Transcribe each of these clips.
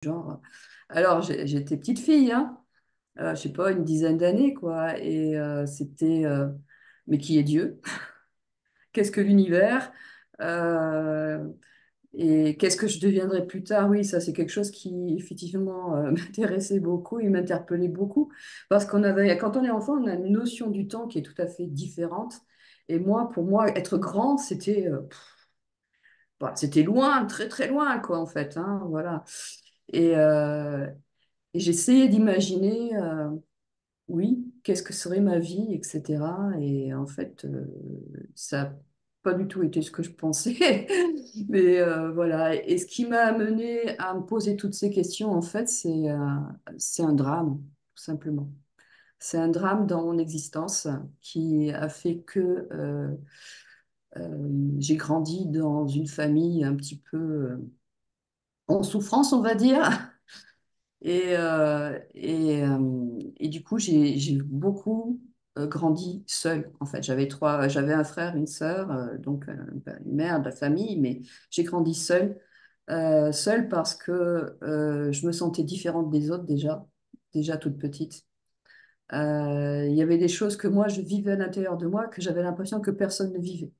Genre, alors j'étais petite fille, hein, je sais pas, une dizaine d'années, quoi, et mais qui est Dieu? Qu'est-ce que l'univers? Euh, et qu'est-ce que je deviendrai plus tard? Oui, ça c'est quelque chose qui effectivement m'intéressait beaucoup et m'interpellait beaucoup, parce quand on est enfant, on a une notion du temps qui est tout à fait différente. Et moi, pour moi, être grand, c'était loin, très très loin, quoi, en fait, hein, voilà. Et, euh, et j'essayais d'imaginer, oui, qu'est-ce que serait ma vie, etc. Et en fait, ça n'a pas du tout été ce que je pensais. Mais voilà. Et ce qui m'a amené à me poser toutes ces questions, en fait, c'est un drame, tout simplement. C'est un drame dans mon existence qui a fait que j'ai grandi dans une famille un petit peu en souffrance, on va dire. Et du coup, j'ai beaucoup grandi seule. En fait, j'avais un frère, une sœur, donc une mère de la famille, mais j'ai grandi seule parce que je me sentais différente des autres déjà toute petite. Il y avait des choses que moi, je vivais à l'intérieur de moi que j'avais l'impression que personne ne vivait.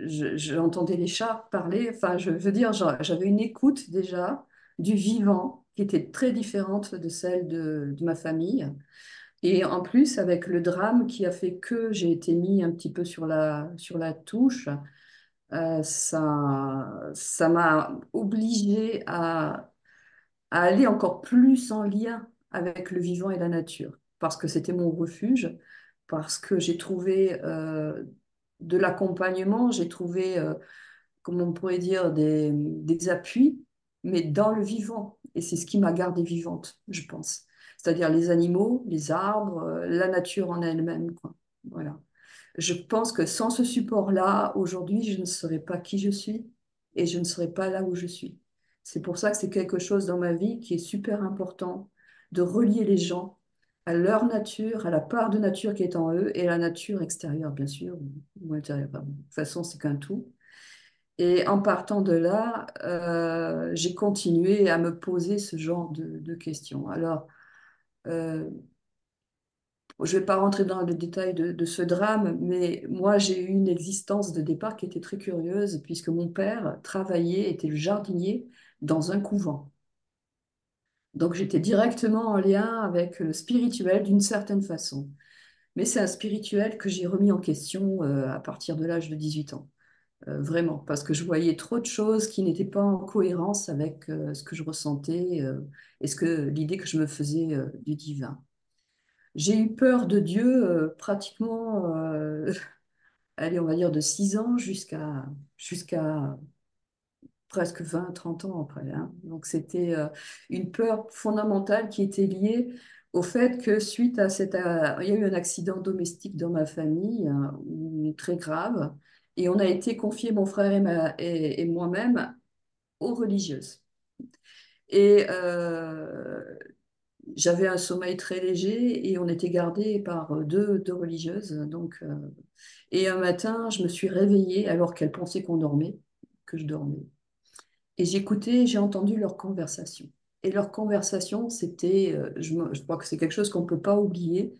J'entendais les chats parler, enfin, je veux dire, j'avais une écoute déjà du vivant qui était très différente de celle de ma famille. Et en plus, avec le drame qui a fait que j'ai été mis un petit peu sur la touche, ça m'a obligée à aller encore plus en lien avec le vivant et la nature, parce que c'était mon refuge, parce que j'ai trouvé de l'accompagnement, j'ai trouvé, comment on pourrait dire, des appuis, mais dans le vivant. Et c'est ce qui m'a gardée vivante, je pense. C'est-à-dire les animaux, les arbres, la nature en elle-même, quoi. Voilà. Je pense que sans ce support-là, aujourd'hui, je ne serais pas qui je suis et je ne serais pas là où je suis. C'est pour ça que c'est quelque chose dans ma vie qui est super important, de relier les gens à leur nature, à la part de nature qui est en eux et à la nature extérieure, bien sûr, ou intérieure. Pardon. De toute façon, c'est qu'un tout. Et en partant de là, j'ai continué à me poser ce genre de questions. Alors, euh, je ne vais pas rentrer dans le détail de ce drame, mais moi, j'ai eu une existence de départ qui était très curieuse, puisque mon père travaillait, était le jardinier dans un couvent. Donc, j'étais directement en lien avec le spirituel d'une certaine façon. Mais c'est un spirituel que j'ai remis en question à partir de l'âge de 18 ans. Vraiment, parce que je voyais trop de choses qui n'étaient pas en cohérence avec ce que je ressentais et l'idée que je me faisais du divin. J'ai eu peur de Dieu pratiquement, allez, on va dire de 6 ans jusqu'à presque 20 30 ans après, hein. Donc c'était une peur fondamentale qui était liée au fait que suite à il y a eu un accident domestique dans ma famille, hein, très grave, et on a été confiés, mon frère et moi-même, aux religieuses. Et j'avais un sommeil très léger et on était gardés par deux religieuses. Et un matin, je me suis réveillée alors qu'elles pensaient que je dormais. Et j'ai entendu leur conversation. Et leur conversation, je crois que c'est quelque chose qu'on ne peut pas oublier.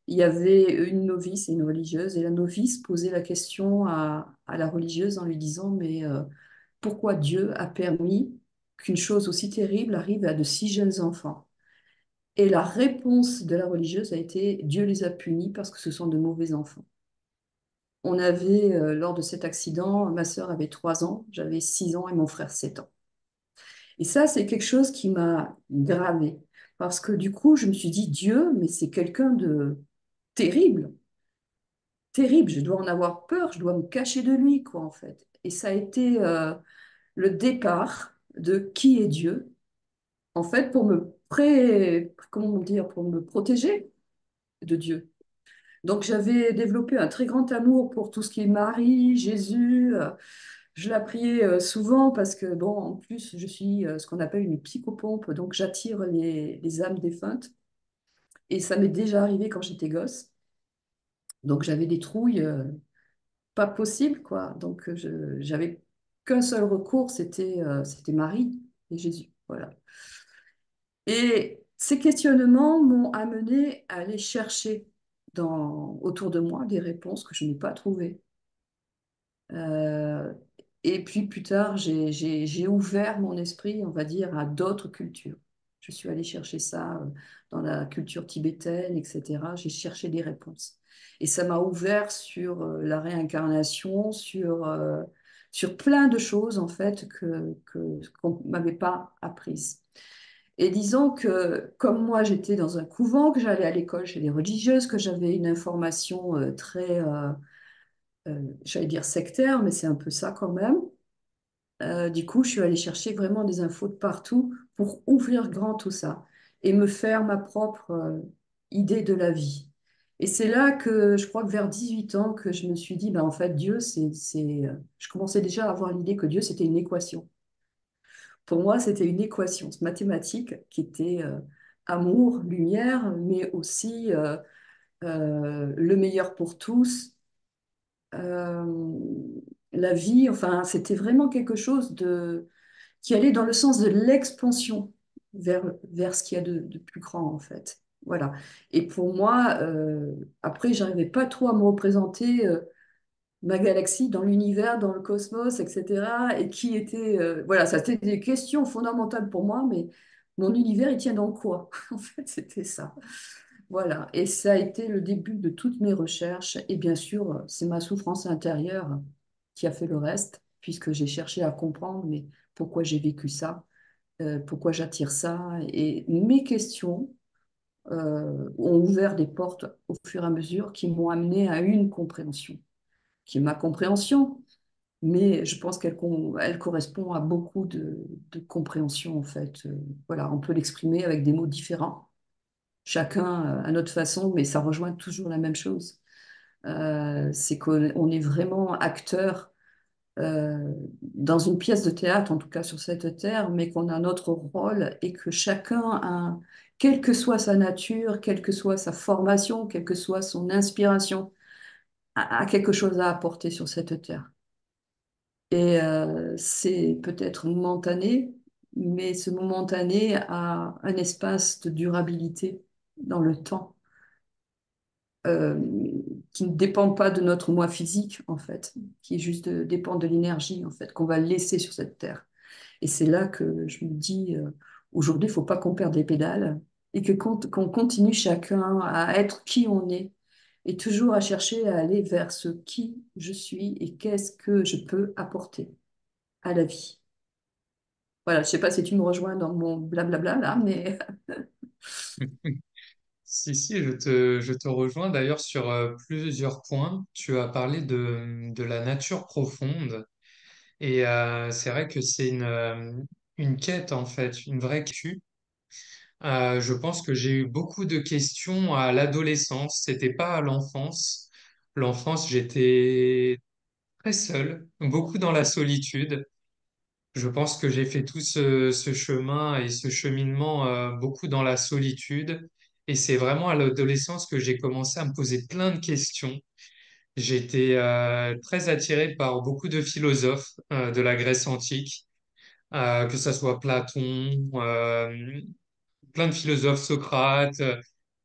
Il y avait une novice et une religieuse, et la novice posait la question à la religieuse en lui disant, mais pourquoi Dieu a permis qu'une chose aussi terrible arrive à de si jeunes enfants? Et la réponse de la religieuse a été, Dieu les a punis parce que ce sont de mauvais enfants. Lors de cet accident, ma sœur avait 3 ans, j'avais 6 ans et mon frère 7 ans. Et ça, c'est quelque chose qui m'a gravé. Parce que du coup, je me suis dit, Dieu, mais c'est quelqu'un de terrible, terrible. Je dois en avoir peur, je dois me cacher de lui, quoi, en fait. Et ça a été le départ de qui est Dieu, en fait, comment dire, pour me protéger de Dieu. Donc, j'avais développé un très grand amour pour tout ce qui est Marie, Jésus. Je la priais souvent parce que, bon, en plus, je suis ce qu'on appelle une psychopompe, donc j'attire les âmes défuntes. Et ça m'est déjà arrivé quand j'étais gosse. Donc j'avais des trouilles pas possibles, quoi. Donc j'avais qu'un seul recours, c'était Marie. et Jésus. Voilà. Et ces questionnements m'ont amené à aller chercher autour de moi des réponses que je n'ai pas trouvées. Euh, et puis plus tard, j'ai ouvert mon esprit, on va dire, à d'autres cultures. Je suis allée chercher ça dans la culture tibétaine, etc. J'ai cherché des réponses. Et ça m'a ouvert sur la réincarnation, sur plein de choses, en fait, qu'on ne m'avait pas apprises. Et disons que, comme moi, j'étais dans un couvent, que j'allais à l'école chez les religieuses, que j'avais une information j'allais dire sectaire, mais c'est un peu ça quand même. Du coup, je suis allée chercher vraiment des infos de partout pour ouvrir grand tout ça et me faire ma propre idée de la vie. Et c'est là que je crois que vers 18 ans que je me suis dit, ben, en fait, Dieu, je commençais déjà à avoir l'idée que Dieu, c'était une équation. Pour moi, c'était une équation mathématique qui était amour, lumière, mais aussi le meilleur pour tous, euh, la vie, enfin, c'était vraiment quelque chose qui allait dans le sens de l'expansion vers ce qu'il y a de plus grand, en fait. Voilà. Et pour moi, après, j'arrivais pas trop à me représenter ma galaxie dans l'univers, dans le cosmos, etc. Et qui était... voilà, ça c'était des questions fondamentales pour moi, mais mon univers, il tient dans quoi? En fait, c'était ça. Voilà, et ça a été le début de toutes mes recherches. Et bien sûr, c'est ma souffrance intérieure qui a fait le reste, puisque j'ai cherché à comprendre, mais pourquoi j'ai vécu ça, pourquoi j'attire ça. Et mes questions ont ouvert des portes au fur et à mesure qui m'ont amené à une compréhension, qui est ma compréhension, mais je pense elle correspond à beaucoup de compréhension, en fait. Voilà, on peut l'exprimer avec des mots différents chacun à notre façon, mais ça rejoint toujours la même chose. C'est qu'on est vraiment acteur dans une pièce de théâtre, en tout cas sur cette terre, mais qu'on a notre rôle et que chacun quelle que soit sa nature, quelle que soit sa formation, quelle que soit son inspiration, a quelque chose à apporter sur cette terre. Et c'est peut-être momentané, mais ce momentané a un espace de durabilité dans le temps euh, qui ne dépend pas de notre moi physique, en fait, qui est juste dépend de l'énergie, en fait, qu'on va laisser sur cette terre. Et c'est là que je me dis, aujourd'hui, il ne faut pas qu'on perde les pédales et qu'on continue chacun à être qui on est et toujours à chercher à aller vers ce qui je suis et qu'est-ce que je peux apporter à la vie. Voilà, je ne sais pas si tu me rejoins dans mon blablabla là, mais Si, si, je te rejoins d'ailleurs sur plusieurs points. Tu as parlé de la nature profonde et c'est vrai que c'est une quête en fait, une vraie quête. Je pense que j'ai eu beaucoup de questions à l'adolescence, c'était pas à l'enfance. L'enfance, j'étais très seul, beaucoup dans la solitude. Je pense que j'ai fait tout ce chemin et ce cheminement beaucoup dans la solitude. Et c'est vraiment à l'adolescence que j'ai commencé à me poser plein de questions. J'étais très attiré par beaucoup de philosophes de la Grèce antique, que ce soit Platon, plein de philosophes, Socrate,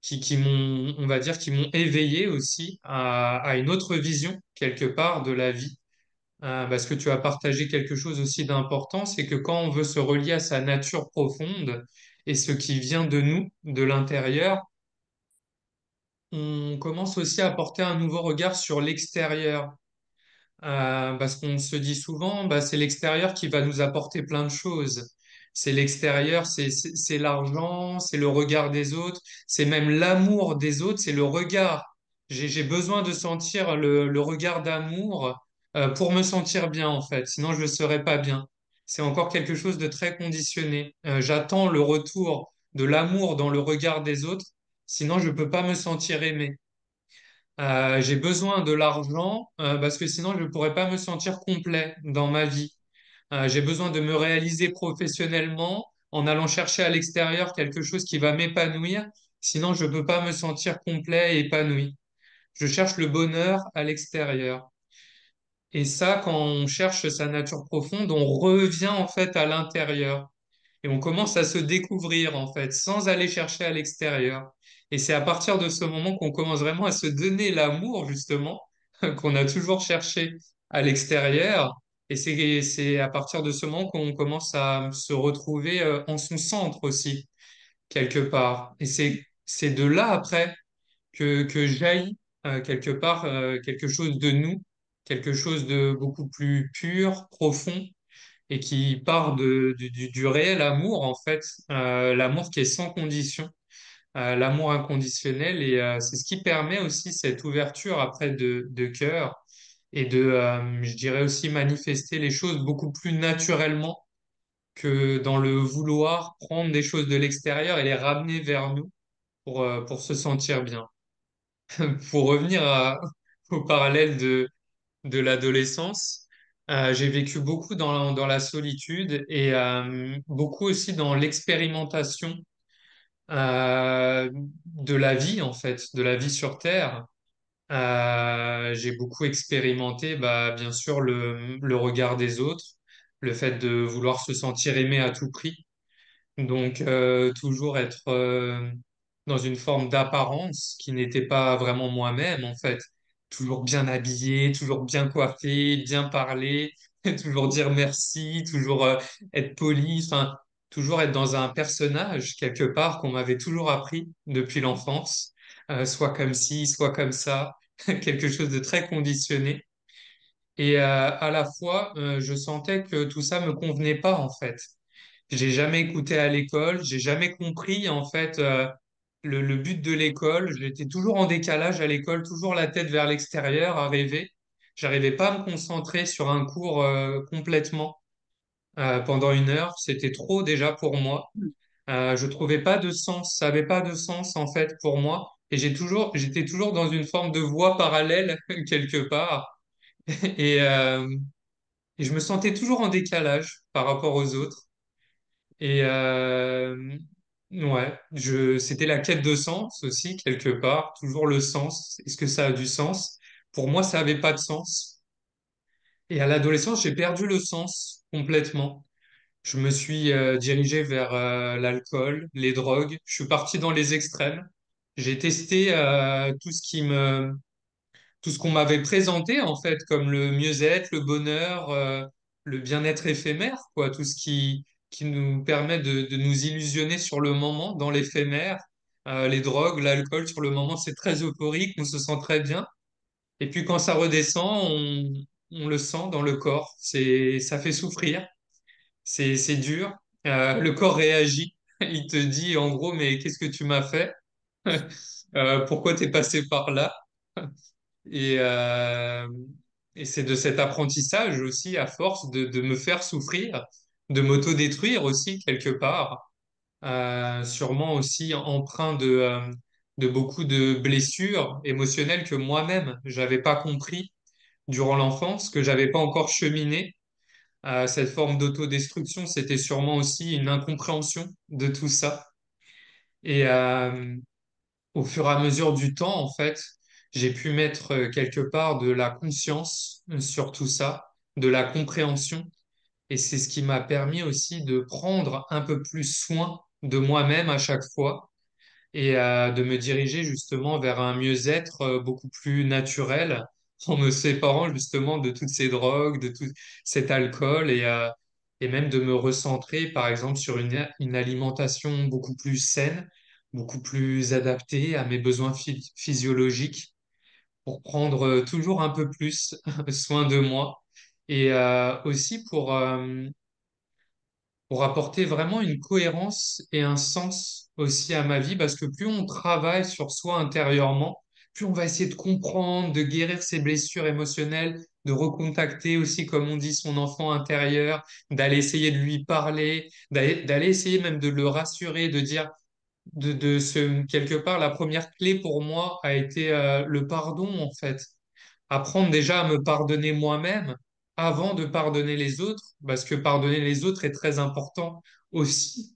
qui m'ont, on va dire, qui m'ont éveillé aussi à une autre vision quelque part de la vie. Parce que tu as partagé quelque chose aussi d'important, c'est que quand on veut se relier à sa nature profonde et ce qui vient de nous, de l'intérieur, on commence aussi à porter un nouveau regard sur l'extérieur. Parce qu'on se dit souvent, bah, c'est l'extérieur qui va nous apporter plein de choses. C'est l'extérieur, c'est l'argent, c'est le regard des autres, c'est même l'amour des autres, c'est le regard. J'ai besoin de sentir le regard d'amour pour me sentir bien, en fait. Sinon, je ne serais pas bien. C'est encore quelque chose de très conditionné. J'attends le retour de l'amour dans le regard des autres, sinon je ne peux pas me sentir aimé. J'ai besoin de l'argent parce que sinon je ne pourrais pas me sentir complet dans ma vie. J'ai besoin de me réaliser professionnellement en allant chercher à l'extérieur quelque chose qui va m'épanouir. Sinon, je ne peux pas me sentir complet et épanoui. Je cherche le bonheur à l'extérieur. Et ça, quand on cherche sa nature profonde, on revient en fait à l'intérieur. et on commence à se découvrir en fait, sans aller chercher à l'extérieur. Et c'est à partir de ce moment qu'on commence vraiment à se donner l'amour, justement, qu'on a toujours cherché à l'extérieur. Et c'est à partir de ce moment qu'on commence à se retrouver en son centre aussi, quelque part. Et c'est de là après que jaillit quelque part quelque chose de nous, quelque chose de beaucoup plus pur, profond, et qui part du réel amour, en fait, l'amour qui est sans condition, l'amour inconditionnel, et c'est ce qui permet aussi cette ouverture après de cœur, et je dirais aussi manifester les choses beaucoup plus naturellement que dans le vouloir prendre des choses de l'extérieur et les ramener vers nous pour se sentir bien. Pour revenir au parallèle de l'adolescence, j'ai vécu beaucoup dans la solitude et beaucoup aussi dans l'expérimentation de la vie, en fait, de la vie sur Terre. J'ai beaucoup expérimenté, bah, bien sûr, le regard des autres, le fait de vouloir se sentir aimé à tout prix. Donc, toujours être dans une forme d'apparence qui n'était pas vraiment moi-même, en fait. Toujours bien habillé, toujours bien coiffé, bien parler, toujours dire merci, toujours être poli, enfin, toujours être dans un personnage, quelque part, qu'on m'avait toujours appris depuis l'enfance, soit comme ci, soit comme ça, quelque chose de très conditionné. Et à la fois, je sentais que tout ça me convenait pas, en fait. J'ai jamais écouté à l'école, j'ai jamais compris en fait le but de l'école. J'étais toujours en décalage à l'école, toujours la tête vers l'extérieur, à rêver. J'arrivais pas à me concentrer sur un cours complètement pendant une heure. C'était trop déjà pour moi. Je trouvais pas de sens, ça avait pas de sens en fait pour moi. Et j'étais toujours dans une forme de voie parallèle quelque part. Et, euh, et je me sentais toujours en décalage par rapport aux autres. Et ouais, c'était la quête de sens aussi, quelque part, toujours le sens. Est-ce que ça a du sens? Pour moi, ça n'avait pas de sens. Et à l'adolescence, j'ai perdu le sens complètement. Je me suis dirigé vers l'alcool, les drogues. Je suis parti dans les extrêmes. J'ai testé tout ce qu'on m'avait présenté en fait comme le mieux-être, le bonheur, le bien-être éphémère, quoi, tout ce qui nous permet de nous illusionner sur le moment, dans l'éphémère. Les drogues, l'alcool, sur le moment, c'est très euphorique, on se sent très bien. Et puis quand ça redescend, on le sent dans le corps. Ça fait souffrir, c'est dur. Le corps réagit. Il te dit en gros, mais qu'est-ce que tu m'as fait? Pourquoi t'es passé par là? Et, euh, et c'est de cet apprentissage aussi, à force de me faire souffrir, de m'auto-détruire aussi quelque part, sûrement aussi empreint de beaucoup de blessures émotionnelles que moi-même, j'avais pas compris durant l'enfance, que j'avais pas encore cheminé. Cette forme d'autodestruction, c'était sûrement aussi une incompréhension de tout ça. Et, au fur et à mesure du temps, en fait, j'ai pu mettre quelque part de la conscience sur tout ça, de la compréhension. Et c'est ce qui m'a permis aussi de prendre un peu plus soin de moi-même à chaque fois et de me diriger justement vers un mieux-être beaucoup plus naturel en me séparant justement de toutes ces drogues, de tout cet alcool et même de me recentrer par exemple sur une alimentation beaucoup plus saine, beaucoup plus adaptée à mes besoins physiologiques pour prendre toujours un peu plus soin de moi et aussi pour apporter vraiment une cohérence et un sens aussi à ma vie, parce que plus on travaille sur soi intérieurement, plus on va essayer de comprendre, de guérir ses blessures émotionnelles, de recontacter aussi, comme on dit, son enfant intérieur, d'aller essayer de lui parler, d'aller essayer même de le rassurer, de dire, quelque part, la première clé pour moi a été le pardon, en fait. Apprendre déjà à me pardonner moi-même avant de pardonner les autres, parce que pardonner les autres est très important aussi.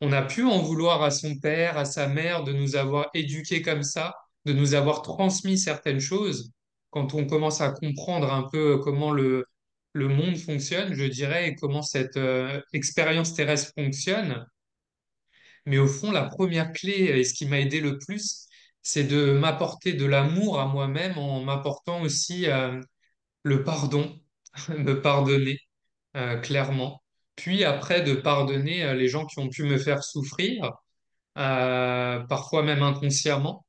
On a pu en vouloir à son père, à sa mère, de nous avoir éduqués comme ça, de nous avoir transmis certaines choses. Quand on commence à comprendre un peu comment le monde fonctionne, je dirais, et comment cette expérience terrestre fonctionne. Mais au fond, la première clé et ce qui m'a aidé le plus, c'est de m'apporter de l'amour à moi-même en m'apportant aussi le pardon, me pardonner clairement. Puis après, de pardonner les gens qui ont pu me faire souffrir, parfois même inconsciemment,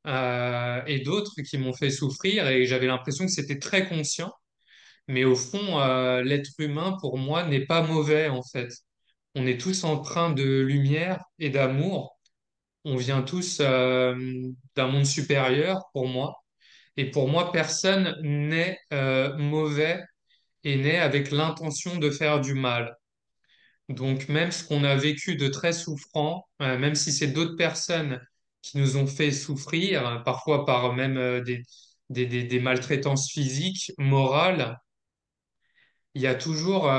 et d'autres qui m'ont fait souffrir et j'avais l'impression que c'était très conscient. Mais au fond, l'être humain, pour moi, n'est pas mauvais en fait. On est tous empreints de lumière et d'amour. On vient tous d'un monde supérieur pour moi. Et pour moi, personne n'est mauvais et naît avec l'intention de faire du mal. Donc même ce qu'on a vécu de très souffrant, même si c'est d'autres personnes qui nous ont fait souffrir, parfois par même des maltraitances physiques, morales, il y a toujours,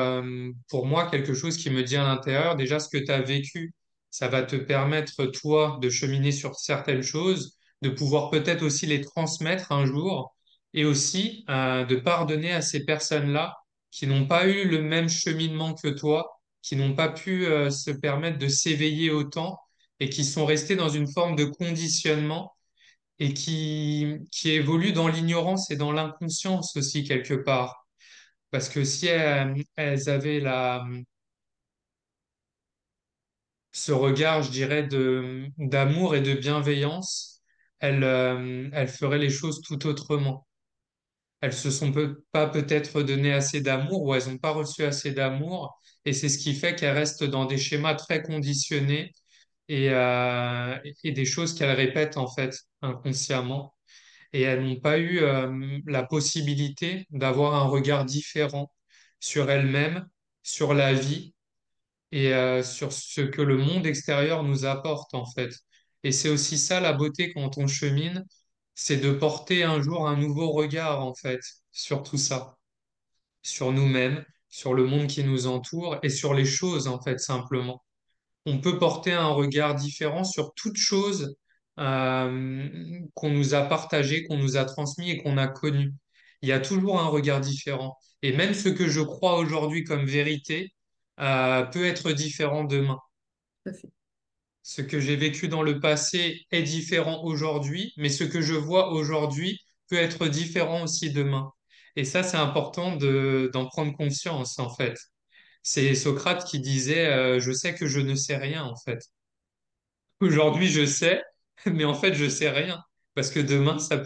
pour moi, quelque chose qui me dit à l'intérieur, déjà ce que tu as vécu, ça va te permettre, toi, de cheminer sur certaines choses, de pouvoir peut-être aussi les transmettre un jour, et aussi de pardonner à ces personnes-là qui n'ont pas eu le même cheminement que toi, qui n'ont pas pu se permettre de s'éveiller autant, et qui sont restés dans une forme de conditionnement, et qui évoluent dans l'ignorance et dans l'inconscience aussi quelque part. Parce que si elles avaient ce regard, je dirais, d'amour et de bienveillance, elles feraient les choses tout autrement. Elles se sont pas peut-être donné assez d'amour ou elles n'ont pas reçu assez d'amour. Et c'est ce qui fait qu'elles restent dans des schémas très conditionnés et des choses qu'elles répètent en fait inconsciemment. Et elles n'ont pas eu la possibilité d'avoir un regard différent sur elles-mêmes, sur la vie et sur ce que le monde extérieur nous apporte en fait. Et c'est aussi ça la beauté quand on chemine, c'est de porter un jour un nouveau regard en fait sur tout ça, sur nous-mêmes, sur le monde qui nous entoure et sur les choses en fait simplement. On peut porter un regard différent sur toute chose qu'on nous a partagé, qu'on nous a transmis et qu'on a connu. Il y a toujours un regard différent. Et même ce que je crois aujourd'hui comme vérité peut être différent demain. Tout à fait. Ce que j'ai vécu dans le passé est différent aujourd'hui, mais ce que je vois aujourd'hui peut être différent aussi demain. Et ça, c'est important d'en prendre conscience, en fait. C'est Socrate qui disait, je sais que je ne sais rien, en fait. Aujourd'hui, je sais, mais en fait, je sais rien. Parce que demain, ça peut